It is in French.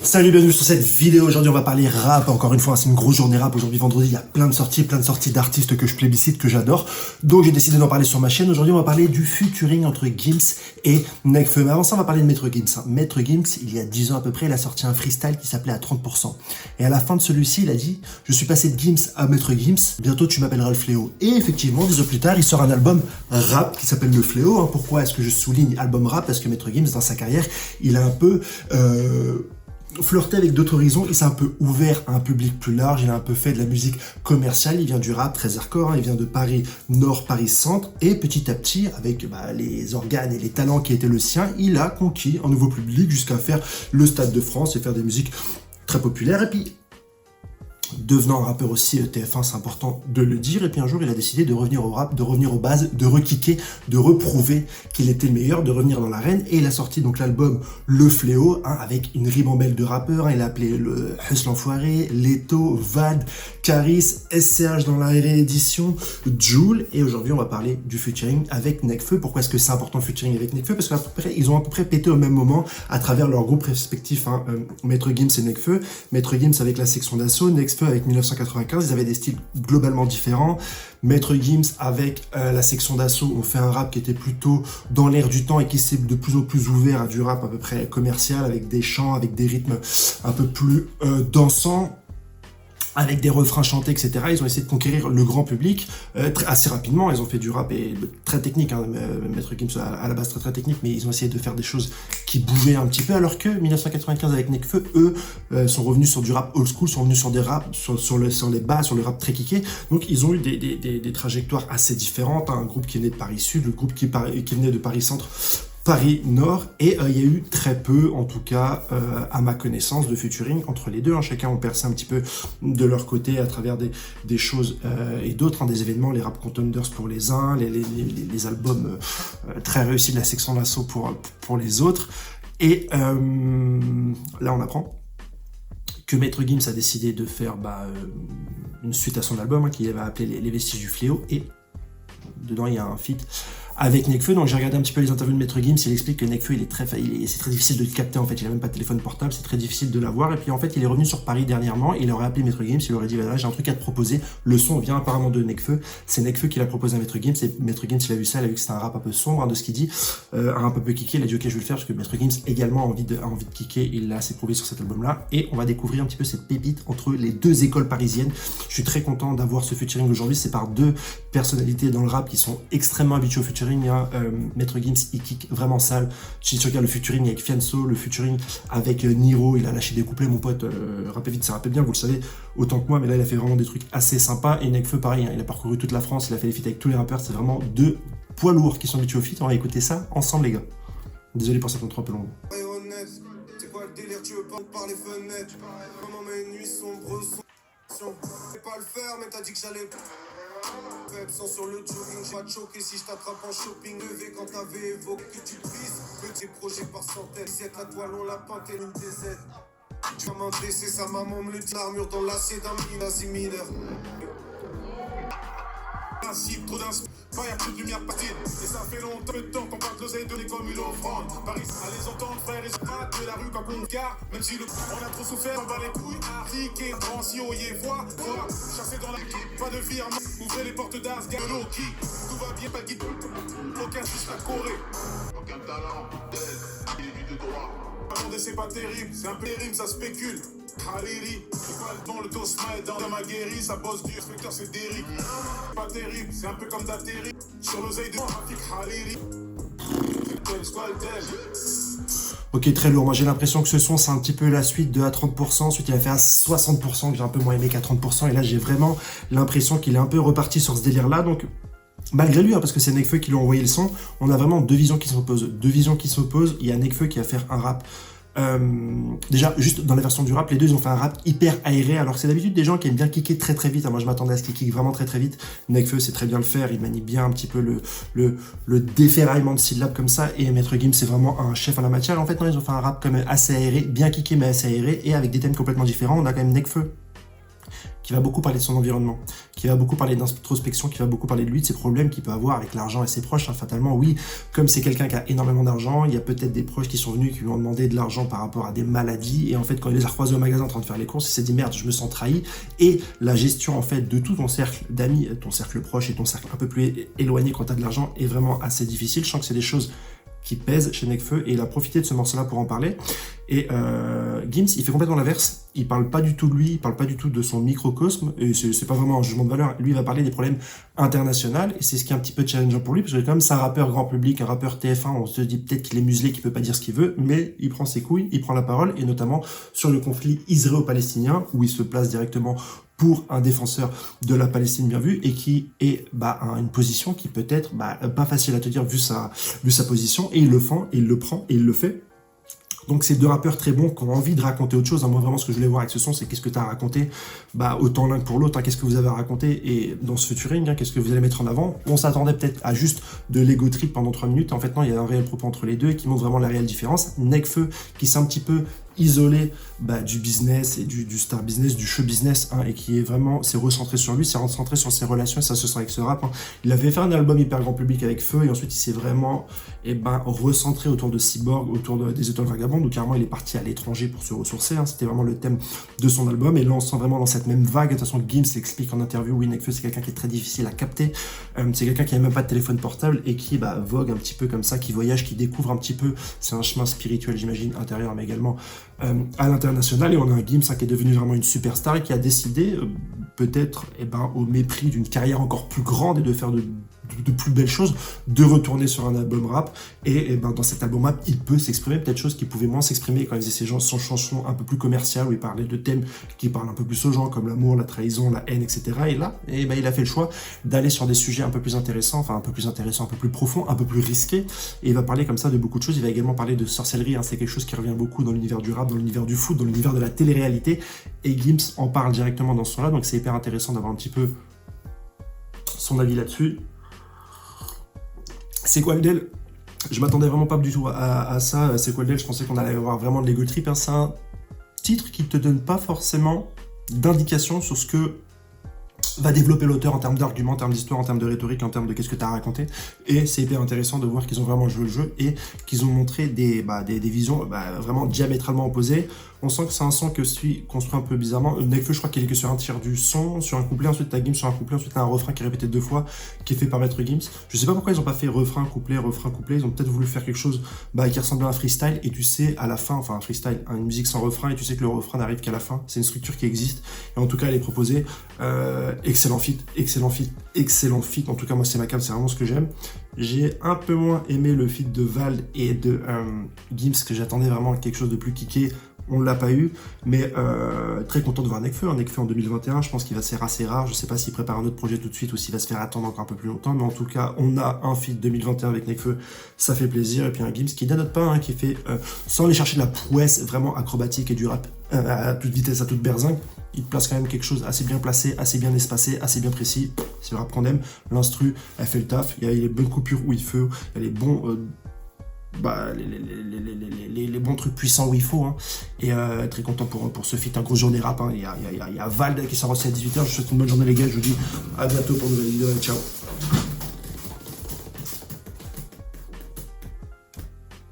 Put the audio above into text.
Salut, bienvenue sur cette vidéo. Aujourd'hui, on va parler rap. Encore une fois, c'est une grosse journée rap. Aujourd'hui, vendredi, il y a plein de sorties d'artistes que je plébiscite, que j'adore. Donc, j'ai décidé d'en parler sur ma chaîne. Aujourd'hui, on va parler du featuring entre Gims et Nekfeu. Mais avant ça, on va parler de Maître Gims. Maître Gims, il y a 10 ans à peu près, il a sorti un freestyle qui s'appelait à 30%. Et à la fin de celui-ci, il a dit « Je suis passé de Gims à Maître Gims. Bientôt, tu m'appelleras le Fléau. » Et effectivement, 10 ans plus tard, il sort un album rap qui s'appelle Le Fléau. Pourquoi est-ce que je souligne album rap? Parce que Maître Gims, dans sa carrière, il a un peu... flirté avec d'autres horizons, il s'est un peu ouvert à un public plus large, il a un peu fait de la musique commerciale, il vient du rap très hardcore, il vient de Paris Nord, Paris Centre, et petit à petit, avec les organes et les talents qui étaient le sien, il a conquis un nouveau public jusqu'à faire le Stade de France et faire des musiques très populaires, et puis devenant un rappeur aussi TF1, c'est important de le dire, et puis un jour il a décidé de revenir au rap, de revenir aux bases, de rekicker, de reprouver qu'il était le meilleur, de revenir dans l'arène, et il a sorti donc l'album Le Fléau, avec une ribambelle de rappeurs, il a appelé le Huss l'Enfoiré, Leto, Vald, Caris, SCH dans la réédition, Jul, et aujourd'hui on va parler du featuring avec Nekfeu. Pourquoi est-ce que c'est important le featuring avec Nekfeu? Parce qu'ils ont à peu près pété au même moment à travers leurs groupes respectifs, Maître Gims et Nekfeu. Maître Gims avec la section d'assaut, Nekfeu avec 1995, ils avaient des styles globalement différents. Maître Gims avec la section d'assaut ont fait un rap qui était plutôt dans l'air du temps et qui s'est de plus en plus ouvert à du rap à peu près commercial, avec des chants, avec des rythmes un peu plus dansants, avec des refrains chantés, etc. Ils ont essayé de conquérir le grand public assez rapidement. Ils ont fait du rap et très technique, Maître Gims à la base très technique, mais ils ont essayé de faire des choses qui bougeaient un petit peu, alors que 1995 avec Nekfeu, eux, sont revenus sur du rap old school, sont revenus sur des raps, sur les bases, sur le rap très kické. Donc ils ont eu des trajectoires assez différentes. Un groupe qui venait de Paris Sud, le groupe qui venait de Paris Centre, Paris Nord, et il y a eu très peu, en tout cas, à ma connaissance, de featuring entre les deux. Chacun ont percé un petit peu de leur côté à travers des choses et d'autres, des événements, les Rap Contenders pour les uns, les albums très réussis de la section d'assaut pour les autres. Et là, on apprend que Maître Gims a décidé de faire une suite à son album, qu'il avait appelé Les Vestiges du Fléau, et dedans, il y a un feat avec Nekfeu. Donc j'ai regardé un petit peu les interviews de Maître Gims, il explique que Nekfeu c'est très difficile de le capter en fait, il a même pas de téléphone portable, c'est très difficile de l'avoir, et puis en fait il est revenu sur Paris dernièrement, il aurait appelé Maître Gims, il aurait dit voilà, j'ai un truc à te proposer, le son vient apparemment de Nekfeu, c'est Nekfeu qui l'a proposé à Maître Gims, et Maître Gims il a vu ça, il a vu que c'était un rap un peu sombre de ce qu'il dit, un rap un peu kické, il a dit ok je vais le faire parce que Maître Gims également a envie de kicker, il l'a assez prouvé sur cet album là, et on va découvrir un petit peu cette pépite entre les deux écoles parisiennes. Je suis très content d'avoir ce featuring aujourd'hui, c'est par deux personnalités dans le rap qui sont extrêmement habituées au featuring, Maître Gims il kick vraiment sale. Si tu regardes le featuring avec Fianso, le featuring avec Niro, il a lâché des couplets, mon pote, rappez vite, ça rappelle bien, vous le savez autant que moi, mais là il a fait vraiment des trucs assez sympas. Et Nekfeu pareil, il a parcouru toute la France, il a fait des feats avec tous les rappeurs, c'est vraiment deux poids lourds qui sont habitués au feat. On va écouter ça ensemble les gars. Désolé pour cette intro un peu longue. C'est quoi le délire, tu veux pas par les fenêtres? Comment mes nuits sombres sont. Je vais pas le faire, mais t'as dit que j'allais. Sans sur le jogging, je vais te choquer si je t'attrape en shopping. Levé quand t'avais évoqué que tu brises. Petit projet par centaines. 7 à toile, on la pinte et une DZ. Tu vas m'intéresser, sa maman me le dit. L'armure dans l'acier d'un nazi mineur. Ainsi, trop d'inspi. Pas y'a plus de lumière partie. Et ça fait longtemps qu'on parle de l'oseille donné comme une offrande. Paris, à les entendre, frère, et se battent de la rue quand on gare. Même si on a trop souffert, on va les couilles. Arriqué, transi, oyez, voix. Chasser dans la pas de firme. Ouvrez les portes d'Asgard, de Loki. Tout va bien, pas de guide. Aucun juste la Corée. Aucun talent, d'aide, il est vu de droit. C'est pas terrible, c'est un peu rime, ça spécule. Hariri, c'est quoi le nom, le dos dans ma guérie, ça bosse du inspecteur, c'est Derrick. Pas terrible, c'est un peu comme d'atterrir. Sur l'oseille de trafic, Hariri. Ok, très lourd. Moi, j'ai l'impression que ce son, c'est un petit peu la suite de à 30%. Ensuite, il a fait à 60%, que j'ai un peu moins aimé qu'à 30%. Et là, j'ai vraiment l'impression qu'il est un peu reparti sur ce délire-là. Donc, malgré lui, parce que c'est Nekfeu qui lui a envoyé le son, on a vraiment deux visions qui s'opposent. Deux visions qui s'opposent. Il y a Nekfeu qui va faire un rap. Déjà, juste dans la version du rap, les deux ils ont fait un rap hyper aéré, alors que c'est d'habitude des gens qui aiment bien kicker très très vite. Moi je m'attendais à ce qu'ils kick vraiment très très vite. Nekfeu sait très bien le faire, il manie bien un petit peu le déferraillement de syllabes comme ça, et Maître Gims c'est vraiment un chef en la matière. En fait non, ils ont fait un rap quand même assez aéré, bien kické mais assez aéré, et avec des thèmes complètement différents. On a quand même Nekfeu qui va beaucoup parler de son environnement, qui va beaucoup parler d'introspection, qui va beaucoup parler de lui, de ses problèmes qu'il peut avoir avec l'argent et ses proches. Hein, fatalement, oui, comme c'est quelqu'un qui a énormément d'argent, il y a peut-être des proches qui sont venus, qui lui ont demandé de l'argent par rapport à des maladies, et en fait, quand il les a croisés au magasin en train de faire les courses, il s'est dit merde, je me sens trahi, et la gestion en fait de tout ton cercle d'amis, ton cercle proche et ton cercle un peu plus éloigné quand tu as de l'argent est vraiment assez difficile. Je sens que c'est des choses qui pèse chez Nekfeu et il a profité de ce morceau-là pour en parler. Et Gims, il fait complètement l'inverse. Il parle pas du tout de lui, il parle pas du tout de son microcosme. Et c'est pas vraiment un jugement de valeur. Lui, il va parler des problèmes internationaux et c'est ce qui est un petit peu challengeant pour lui parce que comme c'est un rappeur grand public, un rappeur TF1, on se dit peut-être qu'il est muselé, qu'il peut pas dire ce qu'il veut, mais il prend ses couilles, il prend la parole et notamment sur le conflit israélo-palestinien où il se place directement pour un défenseur de la Palestine bien vu et qui est une position qui peut être pas facile à te dire vu sa position, et il le fait, il le prend et il le fait. Donc c'est deux rappeurs très bons qui ont envie de raconter autre chose. Moi vraiment ce que je voulais voir avec ce son, c'est qu'est-ce que tu as à raconter, autant l'un que pour l'autre, hein, qu'est-ce que vous avez à raconter et dans ce featuring, hein, qu'est-ce que vous allez mettre en avant. On s'attendait peut-être à juste de l'ego trip pendant 3 minutes, en fait non, il y a un réel propos entre les deux et qui montre vraiment la réelle différence. Nekfeu qui s'est un petit peu isolé du business et du star business, du show business, hein, et qui est vraiment, s'est recentré sur lui, s'est recentré sur ses relations, et ça se sent avec ce rap. Hein. Il avait fait un album hyper grand public avec Feu, et ensuite il s'est vraiment recentré autour de Cyborg, autour des Étoiles Vagabondes, où carrément il est parti à l'étranger pour se ressourcer, hein. C'était vraiment le thème de son album, et là on se sent vraiment dans cette même vague. De toute façon, Gims l'explique en interview, oui, Nekfeu c'est quelqu'un qui est très difficile à capter, c'est quelqu'un qui n'a même pas de téléphone portable, et qui vogue un petit peu comme ça, qui voyage, qui découvre un petit peu, c'est un chemin spirituel j'imagine, intérieur, mais également à l'international. Et on a un Gims qui est devenu vraiment une superstar et qui a décidé, peut-être au mépris d'une carrière encore plus grande et de faire de plus belles choses, de retourner sur un album rap. Et dans cet album rap, il peut s'exprimer peut-être choses qu'il pouvait moins s'exprimer quand il faisait son chanson un peu plus commercial, où il parlait de thèmes qui parlent un peu plus aux gens, comme l'amour, la trahison, la haine, etc. Et là, il a fait le choix d'aller sur des sujets un peu plus intéressants, un peu plus profonds, un peu plus risqués. Et il va parler comme ça de beaucoup de choses. Il va également parler de sorcellerie, hein. C'est quelque chose qui revient beaucoup dans l'univers du rap, dans l'univers du foot, dans l'univers de la télé-réalité. Et Gims en parle directement dans ce son-là, donc c'est hyper intéressant d'avoir un petit peu son avis là-dessus. C'est quoi le deal? Je m'attendais vraiment pas du tout à ça. C'est quoi le deal? Je pensais qu'on allait avoir vraiment de l'ego trip. Hein. C'est un titre qui te donne pas forcément d'indication sur ce que va développer l'auteur en termes d'arguments, en termes d'histoire, en termes de rhétorique, en termes de qu'est-ce que tu as raconté. Et c'est hyper intéressant de voir qu'ils ont vraiment joué le jeu et qu'ils ont montré des visions vraiment diamétralement opposées. On sent que c'est un son que suit construit un peu bizarrement. Nekfeu, je crois qu'il est que sur un tiers du son, sur un couplet, ensuite t'as Gims sur un couplet, ensuite t'as un refrain qui est répété 2 fois, qui est fait par Maître Gims. Je sais pas pourquoi ils ont pas fait refrain, couplet, ils ont peut-être voulu faire quelque chose qui ressemble à un freestyle, et tu sais, à la fin, enfin un freestyle, une musique sans refrain, et tu sais que le refrain n'arrive qu'à la fin. C'est une structure qui existe, et en tout cas elle est proposée. Excellent feat. En tout cas, moi c'est ma cam, c'est vraiment ce que j'aime. J'ai un peu moins aimé le feat de Vald et de Gims, que j'attendais vraiment quelque chose de plus kické. On ne l'a pas eu, mais très content de voir Nekfeu. Nekfeu en 2021, je pense qu'il va se faire assez rare. Je ne sais pas s'il prépare un autre projet tout de suite ou s'il va se faire attendre encore un peu plus longtemps, mais en tout cas, on a un feat 2021 avec Nekfeu, ça fait plaisir. Et puis un Gims qui dénote pas, hein, qui fait, sans aller chercher de la prouesse vraiment acrobatique et du rap à toute vitesse, à toute berzingue, il place quand même quelque chose assez bien placé, assez bien espacé, assez bien précis. C'est le rap qu'on aime. L'instru, elle fait le taf. Il y a les bonnes coupures où il faut, il y a les bons... les bons trucs puissants où il faut, hein. Et très content pour ce feat, un gros journée rap, hein. Il y a Vald qui sort aussi à 18h. Je vous souhaite une bonne journée les gars, je vous dis à bientôt pour une nouvelle vidéo, ciao.